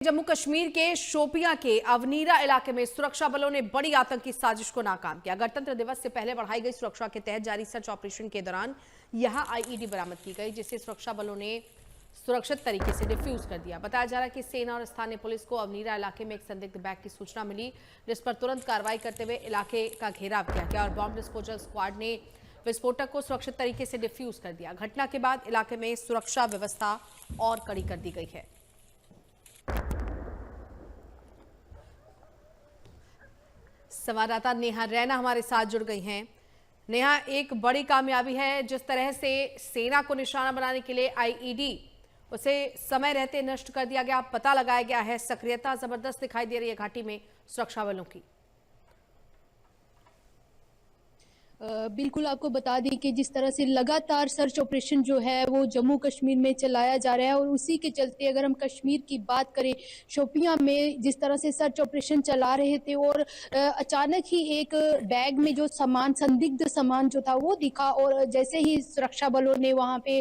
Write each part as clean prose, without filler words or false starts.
जम्मू कश्मीर के शोपियां के अवनीरा इलाके में सुरक्षा बलों ने बड़ी आतंकी साजिश को नाकाम किया। गणतंत्र दिवस से पहले बढ़ाई गई सुरक्षा के तहत जारी सर्च ऑपरेशन के दौरान यहां आईईडी बरामद की गई, जिसे सुरक्षा बलों ने सुरक्षित तरीके से डिफ्यूज कर दिया। बताया जा रहा है कि सेना और स्थानीय पुलिस को अवनीरा इलाके में एक संदिग्ध बैग की सूचना मिली, जिस पर तुरंत कार्रवाई करते हुए इलाके का घेराव किया गया और बॉम्ब डिस्पोजल स्क्वाड ने विस्फोटक को सुरक्षित तरीके से डिफ्यूज कर दिया। घटना के बाद इलाके में सुरक्षा व्यवस्था और कड़ी कर दी गई है। संवाददाता नेहा रैना हमारे साथ जुड़ गई हैं। नेहा, एक बड़ी कामयाबी है जिस तरह से सेना को निशाना बनाने के लिए आईईडी उसे समय रहते नष्ट कर दिया गया, पता लगाया गया है। सक्रियता जबरदस्त दिखाई दे रही है घाटी में सुरक्षा बलों की। बिल्कुल, आपको बता दें कि जिस तरह से लगातार सर्च ऑपरेशन जो है वो जम्मू कश्मीर में चलाया जा रहा है और उसी के चलते अगर हम कश्मीर की बात करें, शोपियां में जिस तरह से सर्च ऑपरेशन चला रहे थे और अचानक ही एक बैग में जो सामान, संदिग्ध सामान जो था वो दिखा और जैसे ही सुरक्षा बलों ने वहां पे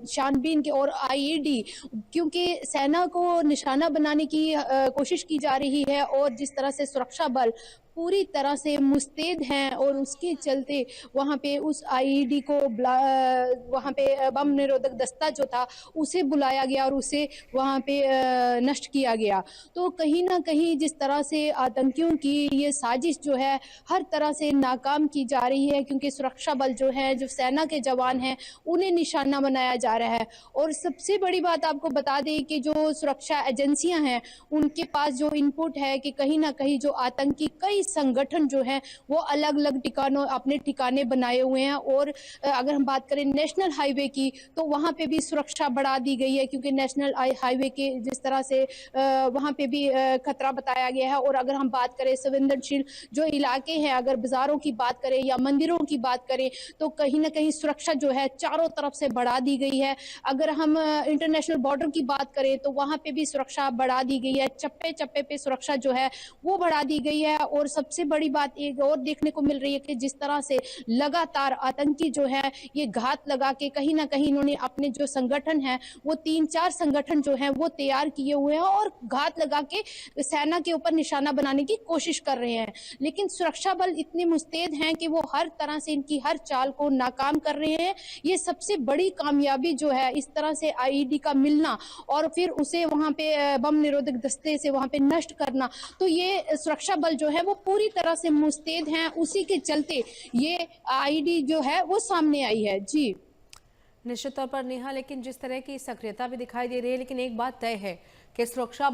छानबीन की और आईईडी, क्योंकि सेना को निशाना बनाने की कोशिश की जा रही है और जिस तरह से सुरक्षा बल पूरी तरह से मुस्तैद हैं और उसके चलते वहां पे उस आईईडी को वहां पे बम निरोधक दस्ता जो था उसे बुलाया गया और उसे वहां पे नष्ट किया गया। तो कहीं ना कहीं जिस तरह से आतंकियों की ये साजिश जो है हर तरह से नाकाम की जा रही है, क्योंकि सुरक्षा बल जो है, जो सेना के जवान हैं, उन्हें निशाना बनाया जा रहा है। और सबसे बड़ी बात आपको बता दें कि जो सुरक्षा एजेंसियां हैं उनके पास जो इनपुट है कि कहीं ना कहीं जो आतंकी कई संगठन जो है वो अलग अलग ठिकानों अपने ठिकाने बनाए हुए हैं। और अगर हम बात करें नेशनल हाईवे की तो वहां पे भी सुरक्षा बढ़ा दी गई है, क्योंकि नेशनल हाईवे के जिस तरह से वहां पे भी खतरा बताया गया है। और अगर हम बात करें संवेदनशील जो इलाके हैं, अगर बाजारों की बात करें या मंदिरों की बात करें, तो कहीं ना कहीं सुरक्षा जो है चारों तरफ से बढ़ा दी गई है। अगर हम इंटरनेशनल बॉर्डर की बात करें तो वहां पे भी सुरक्षा बढ़ा दी गई है, चप्पे चप्पे पे सुरक्षा जो है वो बढ़ा दी गई है। और सबसे बड़ी बात एक और देखने को मिल रही है कि जिस तरह से लगातार आतंकी जो है ये घात लगा के कहीं ना कहीं इन्होंने अपने जो संगठन है वो 3-4 संगठन जो है वो तैयार किए हुए हैं और घात लगा के सेना के ऊपर निशाना बनाने की कोशिश कर रहे हैं। लेकिन सुरक्षा बल इतने मुस्तैद हैं कि वो हर तरह से इनकी हर चाल को नाकाम कर रहे हैं। ये सबसे बड़ी कामयाबी जो है इस तरह से आईईडी का मिलना और फिर उसे वहां पे बम निरोधक दस्ते से वहां पे नष्ट करना, तो ये सुरक्षा बल जो है वो पूरी तरह से मुस्तैद हैं। उसी के चलते ये आईईडी जो है वो सामने आई है। जी निश्चित तौर पर नेहा, लेकिन जिस तरह की सक्रियता भी दिखाई दे रही है, लेकिन एक बात तय है कि सुरक्षा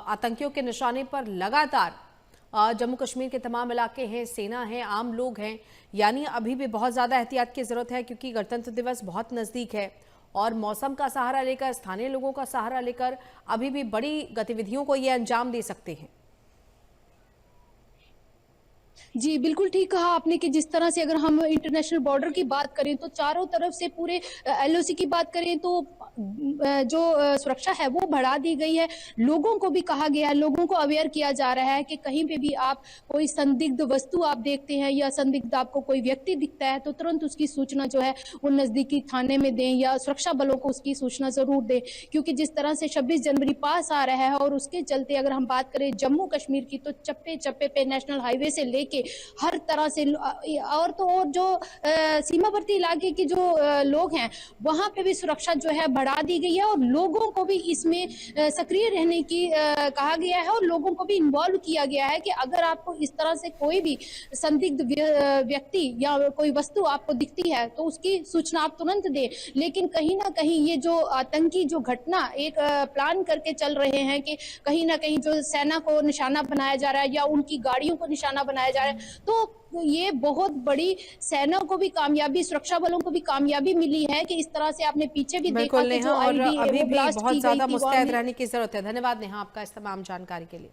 आतंकियों के निशाने पर लगातार जम्मू कश्मीर के तमाम इलाके हैं, सेना है, आम लोग हैं, यानी अभी भी बहुत ज्यादा एहतियात की जरूरत है, क्योंकि गणतंत्र दिवस बहुत नजदीक है और मौसम का सहारा लेकर, स्थानीय लोगों का सहारा लेकर अभी भी बड़ी गतिविधियों को ये अंजाम दे सकते हैं। जी, बिल्कुल ठीक कहा आपने कि जिस तरह से अगर हम इंटरनेशनल बॉर्डर की बात करें तो चारों तरफ से पूरे एलओसी की बात करें तो जो सुरक्षा है वो बढ़ा दी गई है। लोगों को भी कहा गया है, लोगों को अवेयर किया जा रहा है कि कहीं पे भी आप कोई संदिग्ध वस्तु आप देखते हैं या संदिग्ध आपको कोई व्यक्ति दिखता है तो तुरंत उसकी सूचना जो है वो नजदीकी थाने में दें या सुरक्षा बलों को उसकी सूचना जरूर दें। क्योंकि जिस तरह से 26 जनवरी पास आ रहा है और उसके चलते अगर हम बात करें जम्मू कश्मीर की तो चप्पे चप्पे पे नेशनल हाईवे से लेके हर तरह से और तो और जो सीमावर्ती इलाके के जो लोग हैं वहां पे भी सुरक्षा जो है बढ़ा दी गई है और लोगों को भी इसमें सक्रिय रहने की कहा गया है और लोगों को भी इन्वॉल्व किया गया है कि अगर आपको इस तरह से कोई भी संदिग्ध व्यक्ति या कोई वस्तु आपको दिखती है तो उसकी सूचना आप तुरंत दें। लेकिन कहीं ना कहीं ये जो आतंकी जो घटना एक प्लान करके चल रहे हैं कि कहीं ना कहीं जो सेना को निशाना बनाया जा रहा है या उनकी गाड़ियों को निशाना बनाया जा रहा है, तो ये बहुत बड़ी सेना को भी कामयाबी, सुरक्षा बलों को भी कामयाबी मिली है कि इस तरह से आपने पीछे भी देखा कि जो और आईईडी अभी भी बहुत ज्यादा मुस्तैद थी रहने की जरूरत है। धन्यवाद नेहा आपका इस तमाम जानकारी के लिए।